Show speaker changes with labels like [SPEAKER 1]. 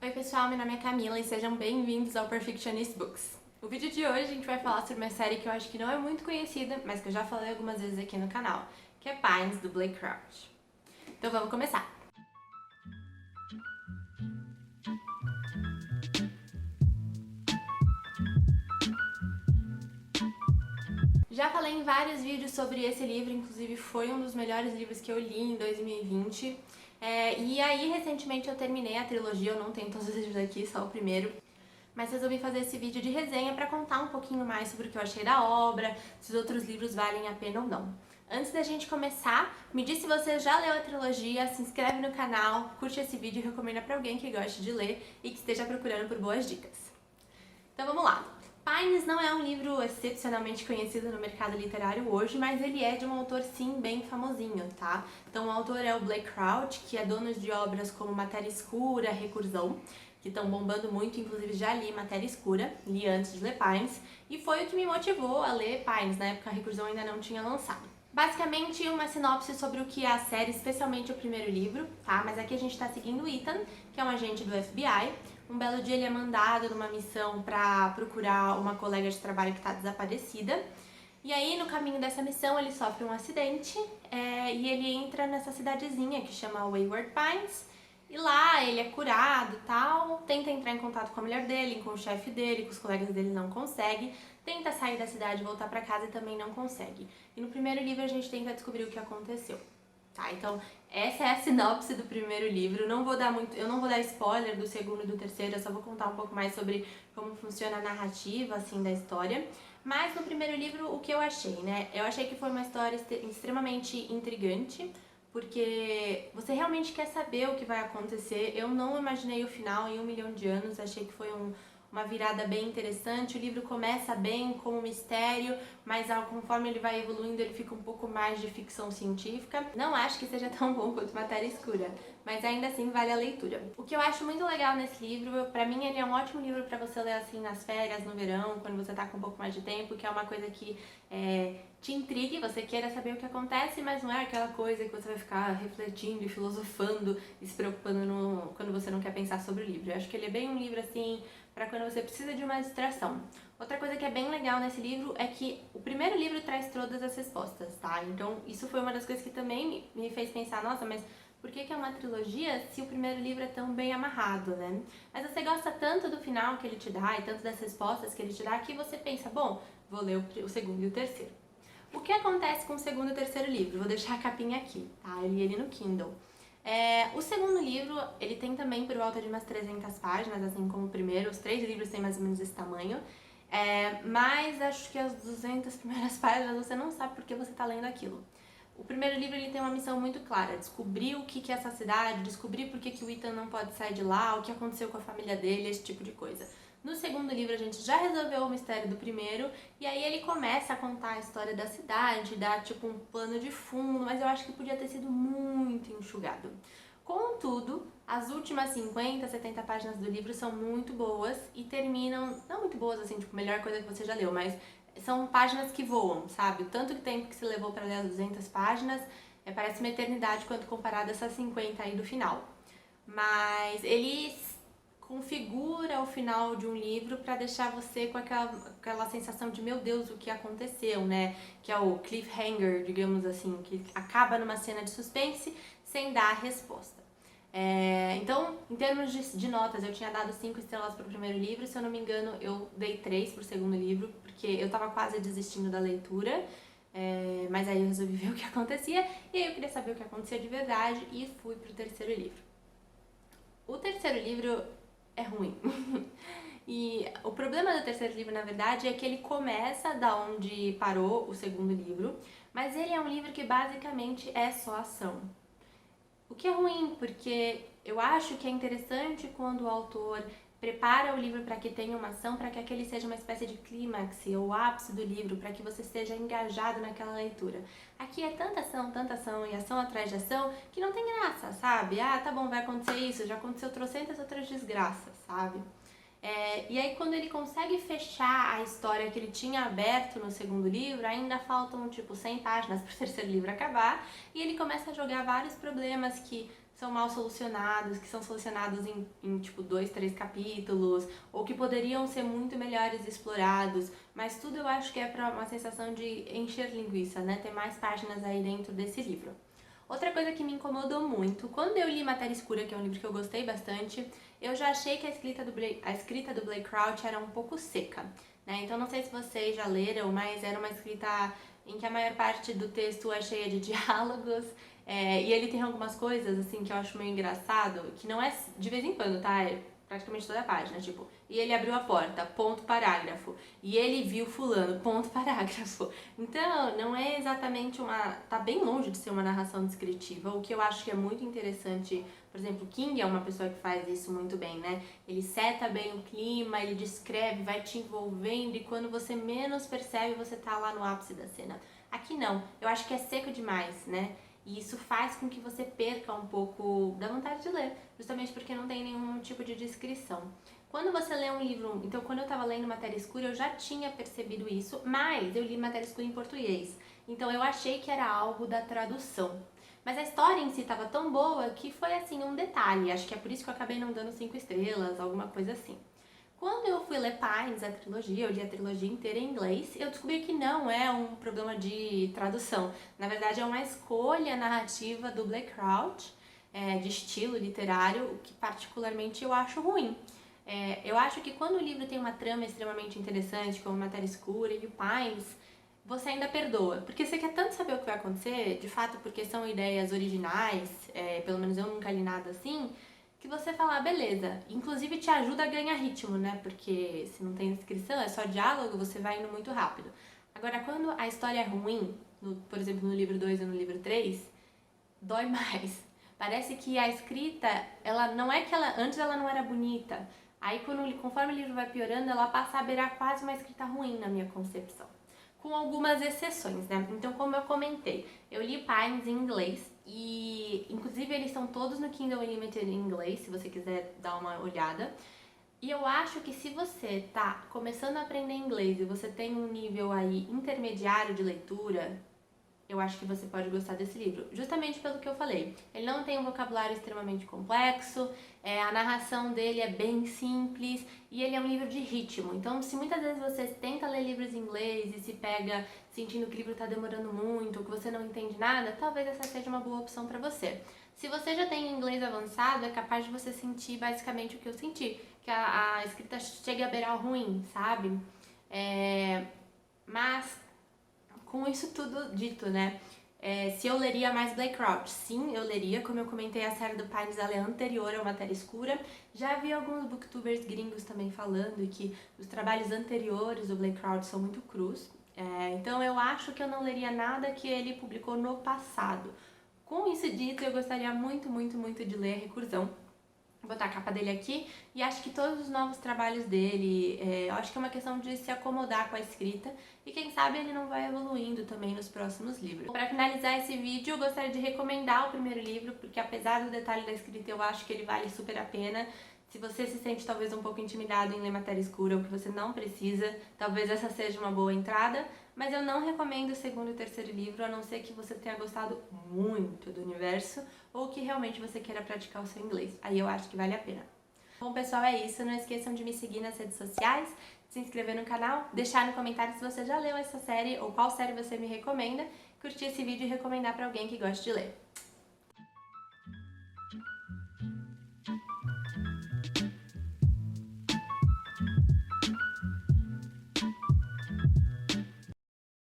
[SPEAKER 1] Oi pessoal, meu nome é Camila e sejam bem-vindos ao Perfectionist Books. O vídeo de hoje a gente vai falar sobre uma série que eu acho que não é muito conhecida, mas que eu já falei algumas vezes aqui no canal, que é Pines, do Blake Crouch. Então vamos começar! Já falei em vários vídeos sobre esse livro, inclusive foi um dos melhores livros que eu li em 2020. E aí, recentemente eu terminei a trilogia, eu não tenho todos os livros aqui, só o primeiro. Mas resolvi fazer esse vídeo de resenha para contar um pouquinho mais sobre o que eu achei da obra, se os outros livros valem a pena ou não. Antes da gente começar, me diz se você já leu a trilogia, se inscreve no canal, curte esse vídeo e recomenda para alguém que goste de ler e que esteja procurando por boas dicas. Então vamos lá! Pines não é um livro excepcionalmente conhecido no mercado literário hoje, mas ele é de um autor sim bem famosinho, tá? Então o autor é o Blake Crouch, que é dono de obras como Matéria Escura, Recursão, que estão bombando muito, inclusive já li Matéria Escura, li antes de ler Pines, e foi o que me motivou a ler Pines, na época a Recursão ainda não tinha lançado. Basicamente uma sinopse sobre o que é a série, especialmente o primeiro livro, tá? Mas aqui a gente tá seguindo o Ethan, que é um agente do FBI. Um belo dia ele é mandado numa missão para procurar uma colega de trabalho que está desaparecida. E aí, no caminho dessa missão, ele sofre um acidente e ele entra nessa cidadezinha que chama Wayward Pines. E lá ele é curado e tal, tenta entrar em contato com a mulher dele, com o chefe dele, com os colegas dele, não consegue. Tenta sair da cidade e voltar para casa e também não consegue. E no primeiro livro a gente tenta descobrir o que aconteceu. Tá, então essa é a sinopse do primeiro livro. Eu não vou dar spoiler do segundo e do terceiro, eu só vou contar um pouco mais sobre como funciona a narrativa, assim, da história. Mas no primeiro livro, o que eu achei, né? Eu achei que foi uma história extremamente intrigante, porque você realmente quer saber o que vai acontecer. Eu não imaginei o final em 1 milhão de anos, achei que foi uma virada bem interessante. O livro começa bem como mistério, mas conforme ele vai evoluindo ele fica um pouco mais de ficção científica. Não acho que seja tão bom quanto Matéria Escura, mas ainda assim vale a leitura. O que eu acho muito legal nesse livro, pra mim ele é um ótimo livro pra você ler assim nas férias, no verão, quando você tá com um pouco mais de tempo, que é uma coisa que te intrigue, você queira saber o que acontece, mas não é aquela coisa que você vai ficar refletindo e filosofando e se preocupando quando você não quer pensar sobre o livro. Eu acho que ele é bem um livro assim para quando você precisa de uma distração. Outra coisa que é bem legal nesse livro é que o primeiro livro traz todas as respostas, tá? Então isso foi uma das coisas que também me fez pensar, nossa, mas por que é uma trilogia se o primeiro livro é tão bem amarrado, né? Mas você gosta tanto do final que ele te dá e tanto das respostas que ele te dá que você pensa, bom, vou ler o segundo e o terceiro. O que acontece com o segundo e o terceiro livro? Vou deixar a capinha aqui, tá? Eu li ele no Kindle. O segundo livro, ele tem também por volta de umas 300 páginas, assim como o primeiro. Os 3 livros têm mais ou menos esse tamanho. Mas acho que as 200 primeiras páginas você não sabe por que você está lendo aquilo. O primeiro livro ele tem uma missão muito clara, descobrir o que é essa cidade, descobrir por que o Ethan não pode sair de lá, o que aconteceu com a família dele, esse tipo de coisa. No segundo livro a gente já resolveu o mistério do primeiro, e aí ele começa a contar a história da cidade, dá tipo um plano de fundo, mas eu acho que podia ter sido muito enxugado. Contudo, as últimas 50, 70 páginas do livro são muito boas e terminam, não muito boas assim, tipo, melhor coisa que você já leu, mas são páginas que voam, sabe? O tanto de tempo que se levou para ler as 200 páginas parece uma eternidade quando comparado a essas 50 aí do final. Mas ele configura o final de um livro para deixar você com aquela sensação de meu Deus, o que aconteceu, né? Que é o cliffhanger, digamos assim, que acaba numa cena de suspense sem dar a resposta. Então, em termos de notas, eu tinha dado 5 estrelas para o primeiro livro, se eu não me engano eu dei 3 para o segundo livro, porque eu tava quase desistindo da leitura, mas aí eu resolvi ver o que acontecia, e aí eu queria saber o que acontecia de verdade e fui pro terceiro livro. O terceiro livro é ruim. E o problema do terceiro livro, na verdade, é que ele começa da onde parou o segundo livro, mas ele é um livro que basicamente é só ação. O que é ruim, porque eu acho que é interessante quando o autor prepara o livro para que tenha uma ação, para que aquele seja uma espécie de clímax ou ápice do livro, para que você esteja engajado naquela leitura. Aqui é tanta ação e ação atrás de ação, que não tem graça, sabe? Ah, tá bom, vai acontecer isso, já aconteceu trocentas outras desgraças, sabe? E aí quando ele consegue fechar a história que ele tinha aberto no segundo livro, ainda faltam tipo 100 páginas para o terceiro livro acabar, e ele começa a jogar vários problemas que são mal solucionados, que são solucionados em tipo 2, 3 capítulos, ou que poderiam ser muito melhores explorados, mas tudo eu acho que é para uma sensação de encher linguiça, né? Ter mais páginas aí dentro desse livro. Outra coisa que me incomodou muito, quando eu li Matéria Escura, que é um livro que eu gostei bastante, eu já achei que a escrita do Blake Crouch era um pouco seca, né? Então não sei se vocês já leram, mas era uma escrita em que a maior parte do texto é cheia de diálogos, e ele tem algumas coisas, assim, que eu acho meio engraçado, que não é de vez em quando, tá? É praticamente toda a página, tipo, e ele abriu a porta, ponto, parágrafo, e ele viu fulano, ponto, parágrafo. Então, não é exatamente tá bem longe de ser uma narração descritiva, o que eu acho que é muito interessante. Por exemplo, King é uma pessoa que faz isso muito bem, né? Ele seta bem o clima, ele descreve, vai te envolvendo, e quando você menos percebe, você tá lá no ápice da cena. Aqui não, eu acho que é seco demais, né? E isso faz com que você perca um pouco da vontade de ler, justamente porque não tem nenhum tipo de descrição. Quando você lê um livro, então quando eu estava lendo Matéria Escura eu já tinha percebido isso, mas eu li Matéria Escura em português, então eu achei que era algo da tradução. Mas a história em si estava tão boa que foi assim um detalhe, acho que é por isso que eu acabei não dando 5 estrelas, alguma coisa assim. Quando eu fui ler Pines, a trilogia, eu li a trilogia inteira em inglês, eu descobri que não é um problema de tradução. Na verdade, é uma escolha narrativa do Blake Crouch, de estilo literário, o que particularmente eu acho ruim. Eu acho que quando o livro tem uma trama extremamente interessante, como Matéria Escura e o Pines, você ainda perdoa. Porque você quer tanto saber o que vai acontecer, de fato porque são ideias originais, pelo menos eu nunca li nada assim, que você fala, beleza, inclusive te ajuda a ganhar ritmo, né? Porque se não tem descrição, é só diálogo, você vai indo muito rápido. Agora, quando a história é ruim, por exemplo, no livro 2 e no livro 3, dói mais. Parece que a escrita, ela não é que antes ela não era bonita. Aí, conforme o livro vai piorando, ela passa a beirar quase uma escrita ruim na minha concepção. Com algumas exceções, né? Então, como eu comentei, eu li Pines em inglês e, inclusive, eles estão todos no Kindle Unlimited em inglês, se você quiser dar uma olhada. E eu acho que se você tá começando a aprender inglês e você tem um nível aí intermediário de leitura, eu acho que você pode gostar desse livro, justamente pelo que eu falei. Ele não tem um vocabulário extremamente complexo, a narração dele é bem simples e ele é um livro de ritmo. Então, se muitas vezes você tenta ler livros em inglês e se pega sentindo que o livro está demorando muito ou que você não entende nada, talvez essa seja uma boa opção para você. Se você já tem inglês avançado, é capaz de você sentir basicamente o que eu senti, que a escrita chega a beirar o ruim, sabe? Mas com isso tudo dito, né? Se eu leria mais Blake Crouch? Sim, eu leria. Como eu comentei, a série do Pines ela é anterior ao Matéria Escura. Já vi alguns booktubers gringos também falando que os trabalhos anteriores do Blake Crouch são muito crus. Então eu acho que eu não leria nada que ele publicou no passado. Com isso dito, eu gostaria muito, muito, muito de ler Recursão. Vou botar a capa dele aqui e acho que todos os novos trabalhos dele, eu acho que é uma questão de se acomodar com a escrita e quem sabe ele não vai evoluindo também nos próximos livros. Para finalizar esse vídeo, eu gostaria de recomendar o primeiro livro, porque apesar do detalhe da escrita, eu acho que ele vale super a pena. Se você se sente talvez um pouco intimidado em ler Matéria Escura ou que você não precisa, talvez essa seja uma boa entrada, mas eu não recomendo o segundo e o terceiro livro, a não ser que você tenha gostado muito do universo ou que realmente você queira praticar o seu inglês. Aí eu acho que vale a pena. Bom, pessoal, é isso. Não esqueçam de me seguir nas redes sociais, se inscrever no canal, deixar no comentário se você já leu essa série ou qual série você me recomenda, curtir esse vídeo e recomendar para alguém que goste de ler.